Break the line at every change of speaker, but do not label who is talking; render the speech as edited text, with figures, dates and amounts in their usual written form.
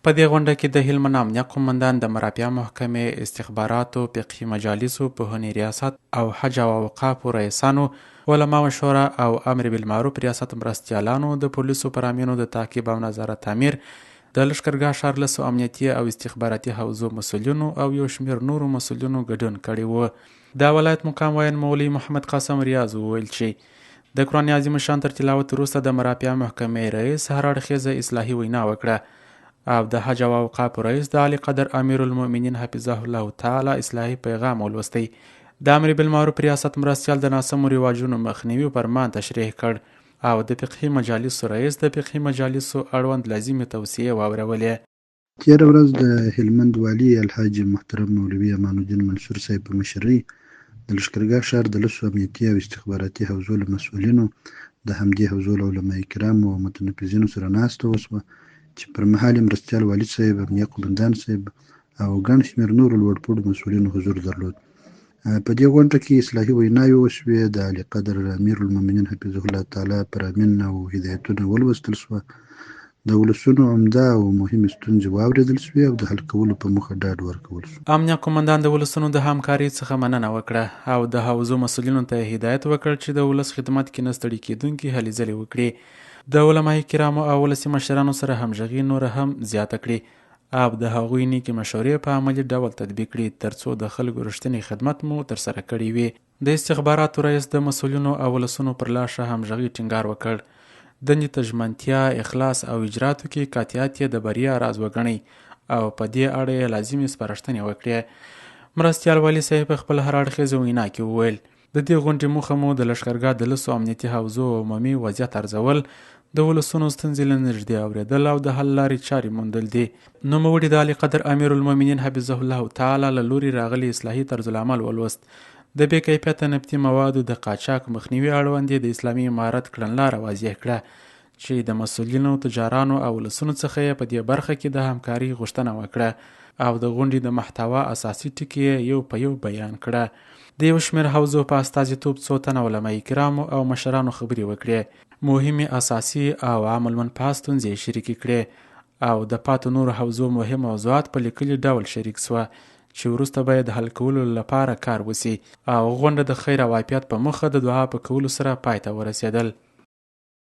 په دې غونډه کې د هلمند امنیه قومندان د مرافعه محکمې استخباراتو فقهي مجالسو پوهنې ریاست او حج او اوقافو رئیسانو علما شورا او امر بالمعروف ریاست مرستیالانو د پولیسو پر امینو د تعقیب او نظارت امیر د لښکرګاه ښارلسو امنیتي او استخباراتي حوزو مسؤلینو او یو شمېر نورو مسؤلینو ګډون کړی و. د ولایت مقام ویاند مولوي محمد قاسم ریاض وویل چې د قرآن عظیم شان تر تلاوت وروسته د مرافعه محکمې رئیس هر اړخیزه اصلاحي وینا وکړه او د حج او اوقافو رئیس د علی قدر امیر المؤمنین حفظه الله تعالی اصلاحي پیغام ولوستی. د امر بالمعروف ریاست مرستیال د ناسمو رواجونو مخنیوي فرمان تشریح کړ او د فقهي مجالسو رئیس د فقهي مجالسو اړوند لازمي توصیې واورولې.
تېره ورځ د هلمند والي الحاج محترم مولوي امان الدین منصور صاحب په مشرۍ د لښکرګاه ښار د لسو امنیتي او استخباراتي حوزو له مسؤلینو د همدې حوزو له علما کرامو او متنفذینو سره ناسته وشوه چې پر مهال یې مرستیال والي صاحب، امنیه قومندان صاحب او ګڼ شمېر نورو لوړپوړو مسؤلینو حضور درلود. په دې غونډه کې اصلاحي ویناوې وشوې، د علی قدر امیر المؤمنین حفظه الله تعالی پر امین او هدایتونه ولوستل شوه، د ولسونو عمده او مهمې ستونزې واورېدل شوې او د حل کولو په موخه ډاډ ورکول شو.
امنیه قومندان د ولسونو د همکارۍ څخه مننه وکړه او د حوزو مسؤلینو ته هدایت وکړ چې د ولس خدمت کې نه ستړي کېدونکې هلې ځلې وکړي، د علما کرامو او ولسي مشرانو سره همغږي نوره هم زیاته کړي او د هغوی نیکې مشورې په عملي ډول تطبیق کړي ترڅو د خلکو رښتینی خدمت مو ترسره کړی وي. د استخباراتو رئیس د مسؤلینو او ولسونو پر لاشه همغږي ټینګار وکړ. دندې ته ژمنتیا، اخلاص او اجراتو کې قاطعیت یې د بریا راز وګڼئ او په دې اړه یې لازمي سپارښتنې وکړې. مرستیال والي صاحب په خپل هر اړخیزه وینا کې وویل د دې غونډې موخه مو د لښکرګاه د لسو امنیتي حوزو عمومي وضعیت ارزول، د ولسونو ستونزې له نږدې اورېدل او د حل لارې چارې موندل دي. نوموړي د علی قدر امیر المؤمنین حفظه الله تعالی له لوري راغلي اصلاحي طرز العمل ولوست. د بې کیفیته نفتي موادو د قاچاق مخنیوي اړوند یې د اسلامي امارت کړنلاره واضح کړه چې د مسؤلینو، تجارانو او ولسونو څخه یې په دې برخه کې د همکارۍ غوښتنه وکړه او د غونډې د محتوا اساسي ټکي یې یو په یو بیان کړه. د یو شمېر حوزو په استازیتوب څو تنه علما کرامو او مشرانو خبرې وکړې، مهمې اساسي او عمل منفعه ستونزې شریکې کړې او د پاتو نورو حوزو مهم موضوعات په لیکلي ډول شریک سوه چې وروسته به د حل کولو لپاره کار وسی او غونډه د خیر او عافیت په موخه د دعا په کولو سره پای ته ورسېدل.